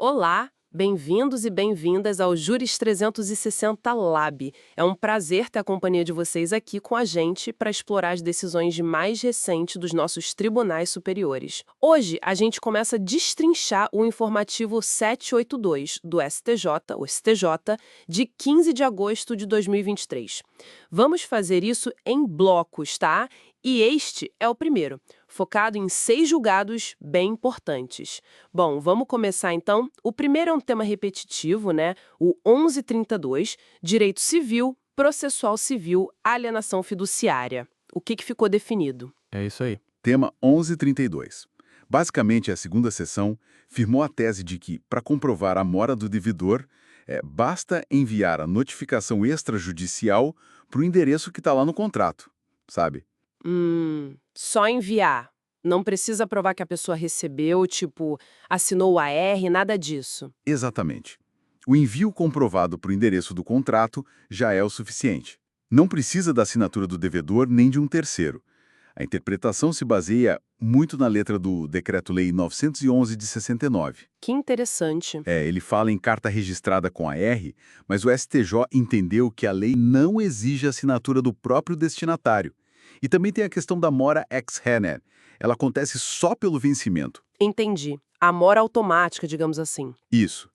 Olá, bem-vindos e bem-vindas ao Juris 360 Lab. É um prazer ter a companhia de vocês aqui com a gente para explorar as decisões mais recentes dos nossos tribunais superiores. Hoje, a gente começa a destrinchar o informativo 782 do STJ, o STJ, de 15 de agosto de 2023. Vamos fazer isso em blocos, tá? E este é o primeiro, focado em 6 julgados bem importantes. Bom, vamos começar então. O primeiro é um tema repetitivo, né? O 1132, Direito Civil, Processual Civil, Alienação Fiduciária. O que ficou definido? É isso aí. Tema 1132. Basicamente, a segunda sessão firmou a tese de que, para comprovar a mora do devedor, basta enviar a notificação extrajudicial para o endereço que está lá no contrato, sabe? Só enviar. Não precisa provar que a pessoa recebeu, tipo, assinou o AR, nada disso. Exatamente. O envio comprovado para o endereço do contrato já é o suficiente. Não precisa da assinatura do devedor nem de um terceiro. A interpretação se baseia muito na letra do Decreto-Lei 911 de 69. Que interessante. Ele fala em carta registrada com a R, mas o STJ entendeu que a lei não exige a assinatura do próprio destinatário. E também tem a questão da mora ex rene. Ela acontece só pelo vencimento. Entendi. A mora automática, digamos assim. Isso.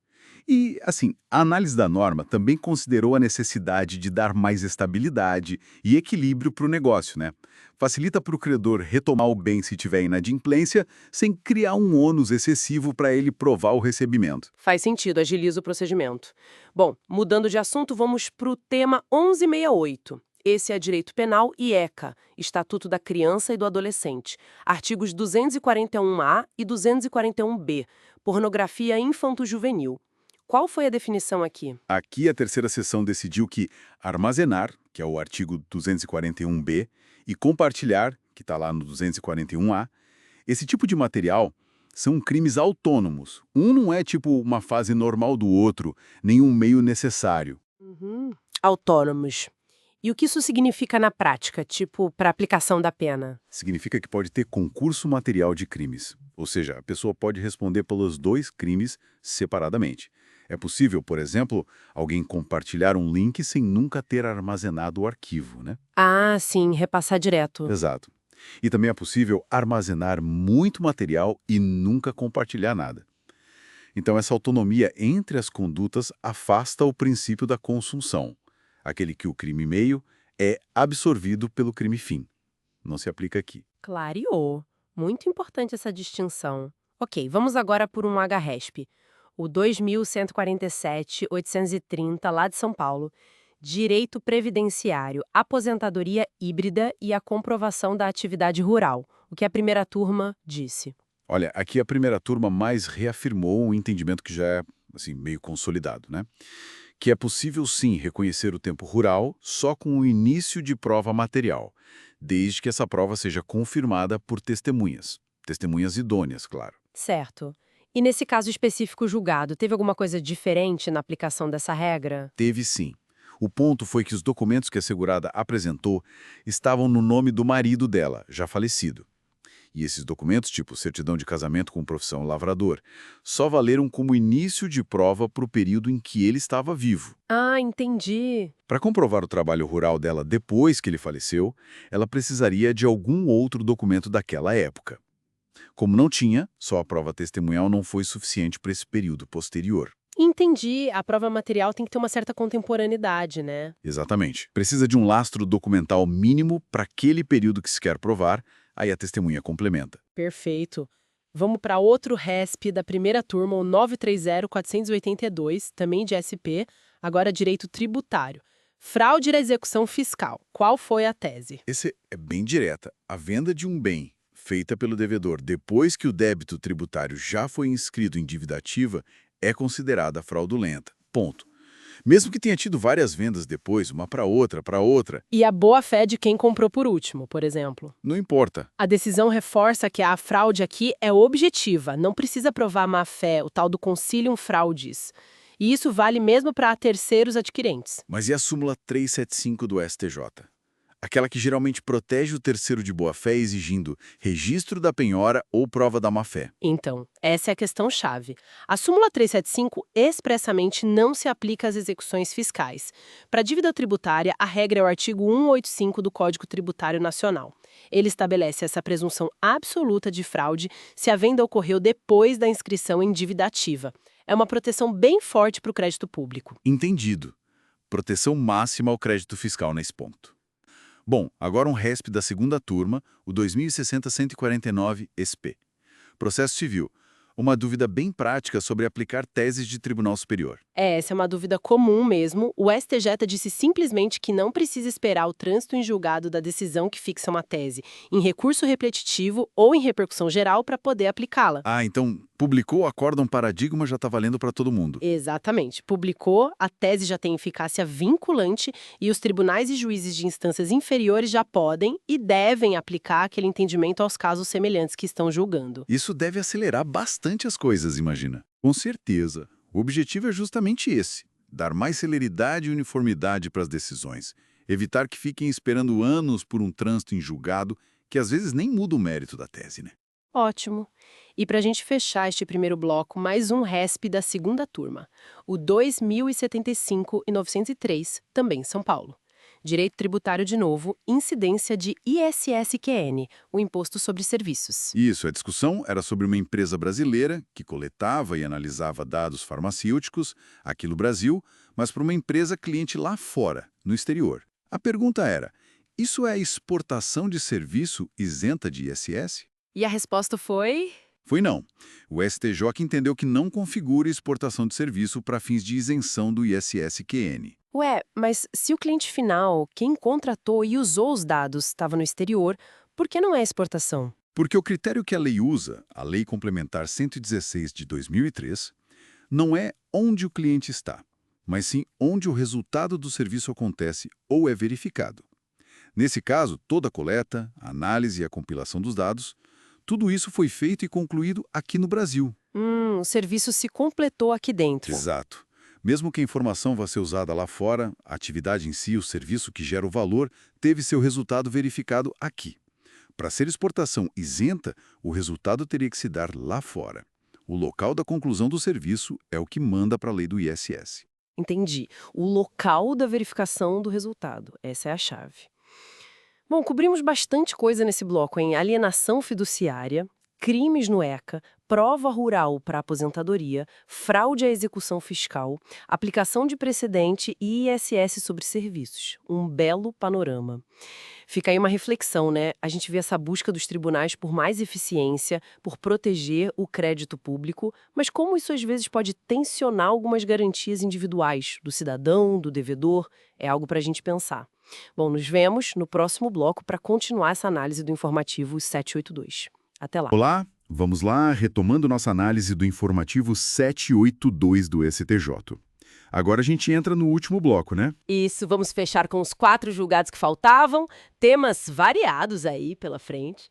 E, assim, a análise da norma também considerou a necessidade de dar mais estabilidade e equilíbrio para o negócio, né? Facilita para o credor retomar o bem se tiver inadimplência, sem criar um ônus excessivo para ele provar o recebimento. Faz sentido, agiliza o procedimento. Bom, mudando de assunto, vamos para o tema 1168. Esse é Direito Penal e ECA, Estatuto da Criança e do Adolescente. Artigos 241A e 241B, Pornografia infanto-juvenil. Qual foi a definição aqui? Aqui, a terceira seção decidiu que armazenar, que é o artigo 241B, e compartilhar, que está lá no 241A, esse tipo de material são crimes autônomos. Um não é tipo uma fase normal do outro, nem um meio necessário. Autônomos. E o que isso significa na prática, tipo, para aplicação da pena? Significa que pode ter concurso material de crimes. Ou seja, a pessoa pode responder pelos dois crimes separadamente. É possível, por exemplo, alguém compartilhar um link sem nunca ter armazenado o arquivo, né? Ah, sim, repassar direto. Exato. E também é possível armazenar muito material e nunca compartilhar nada. Então, essa autonomia entre as condutas afasta o princípio da consunção, aquele que o crime meio é absorvido pelo crime fim. Não se aplica aqui. Clareou. Muito importante essa distinção. Ok, vamos agora por um HRESP. O 2147-830, lá de São Paulo. Direito Previdenciário, Aposentadoria Híbrida e a Comprovação da Atividade Rural. O que a primeira turma disse. Olha, aqui a primeira turma mais reafirmou um entendimento que já é assim, meio consolidado, né? Que é possível sim reconhecer o tempo rural só com o início de prova material, desde que essa prova seja confirmada por testemunhas. Testemunhas idôneas, claro. Certo. E nesse caso específico julgado, teve alguma coisa diferente na aplicação dessa regra? Teve sim. O ponto foi que os documentos que a segurada apresentou estavam no nome do marido dela, já falecido. E esses documentos, tipo certidão de casamento com profissão lavrador, só valeram como início de prova para o período em que ele estava vivo. Ah, entendi. Para comprovar o trabalho rural dela depois que ele faleceu, ela precisaria de algum outro documento daquela época. Como não tinha, só a prova testemunhal não foi suficiente para esse período posterior. Entendi. A prova material tem que ter uma certa contemporaneidade, né? Exatamente. Precisa de um lastro documental mínimo para aquele período que se quer provar, aí a testemunha complementa. Perfeito. Vamos para outro RESP da primeira turma, o 930-482, também de SP, agora direito tributário. Fraude na execução fiscal. Qual foi a tese? Esse é bem direta. A venda de um bem feita pelo devedor depois que o débito tributário já foi inscrito em dívida ativa é considerada fraudulenta. Ponto. Mesmo que tenha tido várias vendas depois, uma para outra, E a boa-fé de quem comprou por último, por exemplo. não importa. A decisão reforça que a fraude aqui é objetiva, não precisa provar má-fé, o tal do concilium fraudis. E isso vale mesmo para terceiros adquirentes. Mas e a súmula 375 do STJ? Aquela que geralmente protege o terceiro de boa-fé exigindo registro da penhora ou prova da má-fé. Então, essa é a questão-chave. A súmula 375 expressamente não se aplica às execuções fiscais. Para a dívida tributária, a regra é o artigo 185 do Código Tributário Nacional. Ele estabelece essa presunção absoluta de fraude se a venda ocorreu depois da inscrição em dívida ativa. É uma proteção bem forte para o crédito público. Entendido. Proteção máxima ao crédito fiscal nesse ponto. Bom, agora um RESP da segunda turma, o 2060-149 SP. Processo civil. Uma dúvida bem prática sobre aplicar teses de Tribunal Superior. Essa é uma dúvida comum mesmo. O STJ disse simplesmente que não precisa esperar o trânsito em julgado da decisão que fixa uma tese, em recurso repetitivo ou em repercussão geral para poder aplicá-la. Ah, então publicou o acórdão paradigma já está valendo para todo mundo. Exatamente. Publicou, a tese já tem eficácia vinculante e os tribunais e juízes de instâncias inferiores já podem e devem aplicar aquele entendimento aos casos semelhantes que estão julgando. Isso deve acelerar bastante as coisas, imagina. Com certeza. O objetivo é justamente esse: dar mais celeridade e uniformidade para as decisões, evitar que fiquem esperando anos por um trânsito em julgado que às vezes nem muda o mérito da tese, né? Ótimo. E para a gente fechar este primeiro bloco, mais um RESP da segunda turma, o 2075 e 903, também São Paulo. Direito tributário de novo, incidência de ISS-QN, o Imposto sobre Serviços. Isso, a discussão era sobre uma empresa brasileira que coletava e analisava dados farmacêuticos aqui no Brasil, mas para uma empresa cliente lá fora, no exterior. A pergunta era: isso é exportação de serviço isenta de ISS? E a resposta foi... Foi não. O STJ entendeu que não configura exportação de serviço para fins de isenção do ISS-QN. Ué, mas se o cliente final, quem contratou e usou os dados, estava no exterior, por que não é exportação? Porque o critério que a lei usa, a Lei Complementar 116 de 2003, não é onde o cliente está, mas sim onde o resultado do serviço acontece ou é verificado. Nesse caso, toda a coleta, a análise e a compilação dos dados, tudo isso foi feito e concluído aqui no Brasil. O serviço se completou aqui dentro. Exato. Mesmo que a informação vá ser usada lá fora, a atividade em si, o serviço que gera o valor, teve seu resultado verificado aqui. Para ser exportação isenta, o resultado teria que se dar lá fora. O local da conclusão do serviço é o que manda para a lei do ISS. Entendi. O local da verificação do resultado. Essa é a chave. Bom, cobrimos bastante coisa nesse bloco, em alienação fiduciária, crimes no ECA, prova rural para aposentadoria, fraude à execução fiscal, aplicação de precedente e ISS sobre serviços. Um belo panorama. Fica aí uma reflexão, né? A gente vê essa busca dos tribunais por mais eficiência, por proteger o crédito público, mas como isso às vezes pode tensionar algumas garantias individuais do cidadão, do devedor, é algo para a gente pensar. Bom, nos vemos no próximo bloco para continuar essa análise do informativo 782. Até lá. Olá, vamos lá, retomando nossa análise do informativo 782 do STJ. Agora a gente entra no último bloco, né? Isso, vamos fechar com os 4 julgados que faltavam, temas variados aí pela frente.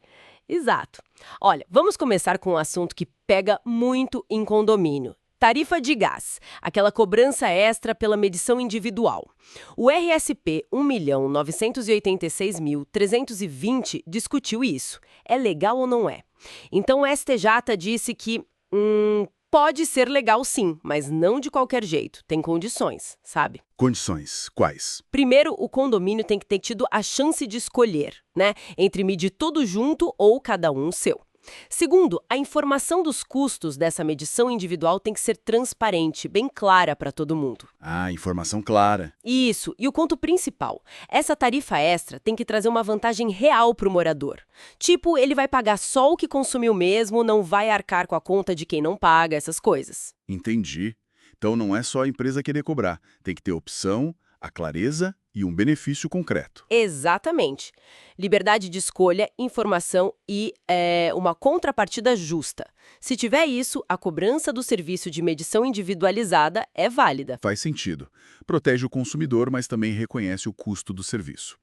Exato. Olha, vamos começar com um assunto que pega muito em condomínio. Tarifa de gás, aquela cobrança extra pela medição individual. O RSP 1.986.320 discutiu isso. É legal ou não é? Então o STJ disse que pode ser legal sim, mas não de qualquer jeito. Tem condições, sabe? Condições. Quais? Primeiro, o condomínio tem que ter tido a chance de escolher, né? Entre medir tudo junto ou cada um o seu. Segundo, a informação dos custos dessa medição individual tem que ser transparente, bem clara para todo mundo. Ah, informação clara. Isso, e o ponto principal, essa tarifa extra tem que trazer uma vantagem real para o morador. Tipo, ele vai pagar só o que consumiu mesmo, não vai arcar com a conta de quem não paga, essas coisas. Entendi. Então não é só a empresa querer cobrar, tem que ter opção, a clareza e um benefício concreto. Exatamente. Liberdade de escolha, informação e uma contrapartida justa. Se tiver isso, a cobrança do serviço de medição individualizada é válida. Faz sentido. Protege o consumidor, mas também reconhece o custo do serviço.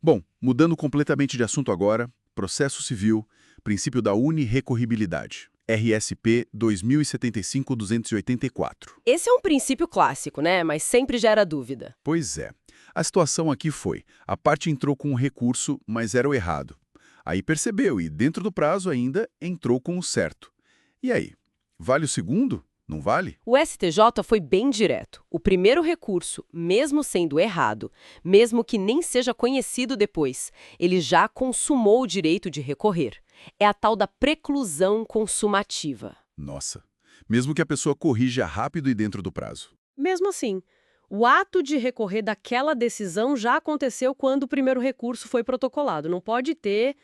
Bom, mudando completamente de assunto agora, processo civil, princípio da unirrecorribilidade. RSP 2075-284. Esse é um princípio clássico, né? Mas sempre gera dúvida. Pois é. A situação aqui foi, a parte entrou com um recurso, mas era o errado. Aí percebeu e, dentro do prazo ainda, entrou com o certo. E aí, vale o segundo? Não vale? O STJ foi bem direto. O primeiro recurso, mesmo sendo errado, mesmo que nem seja conhecido depois, ele já consumou o direito de recorrer. É a tal da preclusão consumativa. Nossa, mesmo que a pessoa corrija rápido e dentro do prazo. Mesmo assim, o ato de recorrer daquela decisão já aconteceu quando o primeiro recurso foi protocolado. Não pode ter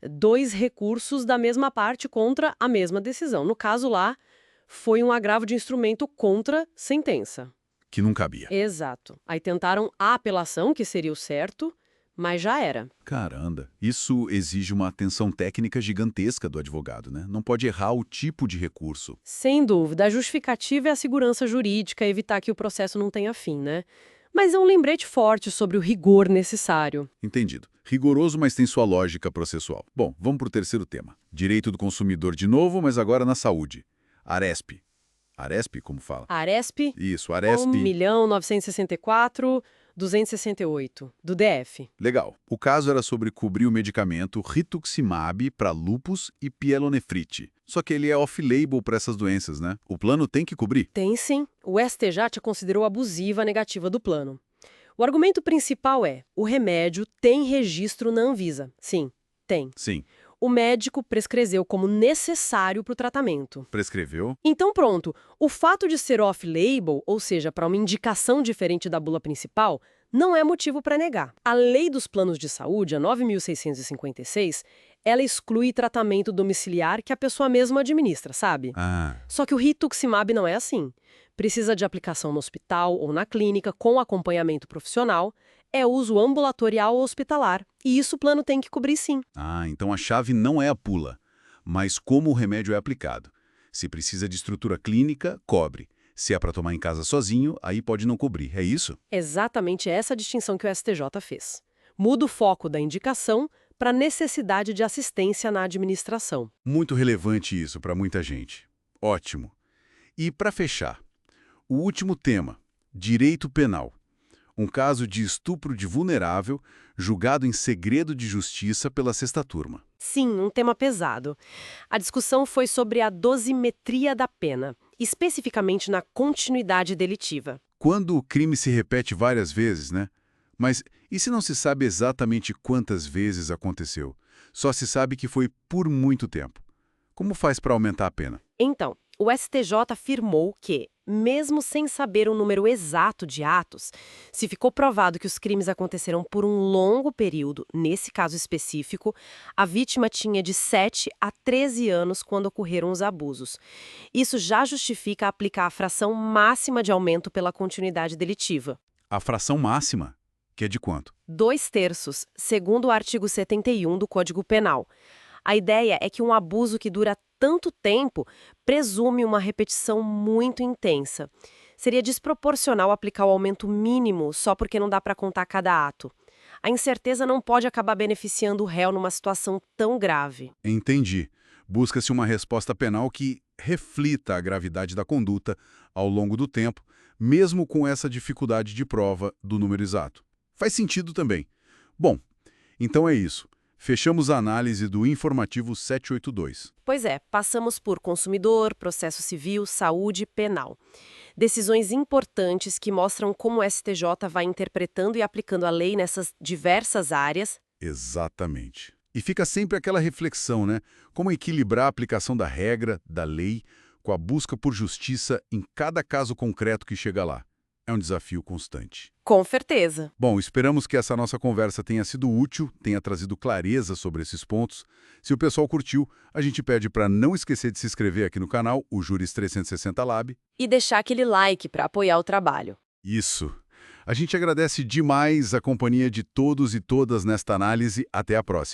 dois recursos da mesma parte contra a mesma decisão. No caso lá, foi um agravo de instrumento contra sentença. Que não cabia. Exato. Aí tentaram a apelação, que seria o certo, mas já era. Caramba, isso exige uma atenção técnica gigantesca do advogado, né? Não pode errar o tipo de recurso. Sem dúvida, a justificativa é a segurança jurídica, evitar que o processo não tenha fim, né? Mas é um lembrete forte sobre o rigor necessário. Entendido. Rigoroso, mas tem sua lógica processual. Bom, vamos para o terceiro tema. Direito do consumidor de novo, mas agora na saúde. Aresp. Aresp, como fala? Aresp, Isso, Aresp. 1.964.268, do DF. Legal. O caso era sobre cobrir o medicamento rituximab para lúpus e pielonefrite. Só que ele é off-label para essas doenças, né? O plano tem que cobrir? Tem sim. O STJ considerou abusiva a negativa do plano. O argumento principal é: o remédio tem registro na Anvisa. Sim, tem. Sim. O médico prescreveu como necessário para o tratamento. Prescreveu? Então pronto, o fato de ser off-label, ou seja, para uma indicação diferente da bula principal, não é motivo para negar. A Lei dos Planos de Saúde, a 9.656, ela exclui tratamento domiciliar que a pessoa mesma administra, sabe? Só que o rituximab não é assim. Precisa de aplicação no hospital ou na clínica com acompanhamento profissional, é uso ambulatorial ou hospitalar, e isso o plano tem que cobrir sim. Então a chave não é a pula, mas como o remédio é aplicado. Se precisa de estrutura clínica, cobre. Se é para tomar em casa sozinho, aí pode não cobrir. É isso? Exatamente essa distinção que o STJ fez. Muda o foco da indicação para a necessidade de assistência na administração. Muito relevante isso para muita gente. Ótimo. E para fechar, o último tema, direito penal. Um caso de estupro de vulnerável, julgado em segredo de justiça pela sexta turma. Sim, um tema pesado. A discussão foi sobre a dosimetria da pena, especificamente na continuidade delitiva. Quando o crime se repete várias vezes, né? Mas e se não se sabe exatamente quantas vezes aconteceu? Só se sabe que foi por muito tempo. Como faz para aumentar a pena? Então, o STJ afirmou que, mesmo sem saber o número exato de atos, se ficou provado que os crimes aconteceram por um longo período, nesse caso específico, a vítima tinha de 7 a 13 anos quando ocorreram os abusos. Isso já justifica aplicar a fração máxima de aumento pela continuidade delitiva. A fração máxima, que é de quanto? 2/3, segundo o artigo 71 do Código Penal. A ideia é que um abuso que dura tanto tempo presume uma repetição muito intensa. Seria desproporcional aplicar o aumento mínimo só porque não dá para contar cada ato. A incerteza não pode acabar beneficiando o réu numa situação tão grave. Entendi. Busca-se uma resposta penal que reflita a gravidade da conduta ao longo do tempo, mesmo com essa dificuldade de prova do número exato. Faz sentido também. Bom, então é isso. Fechamos a análise do informativo 782. Pois é, passamos por consumidor, processo civil, saúde e penal. Decisões importantes que mostram como o STJ vai interpretando e aplicando a lei nessas diversas áreas. Exatamente. E fica sempre aquela reflexão, né? Como equilibrar a aplicação da regra, da lei, com a busca por justiça em cada caso concreto que chega lá. É um desafio constante. Com certeza. Bom, esperamos que essa nossa conversa tenha sido útil, tenha trazido clareza sobre esses pontos. Se o pessoal curtiu, a gente pede para não esquecer de se inscrever aqui no canal, o Juris 360 Lab. E deixar aquele like para apoiar o trabalho. Isso. A gente agradece demais a companhia de todos e todas nesta análise. Até a próxima.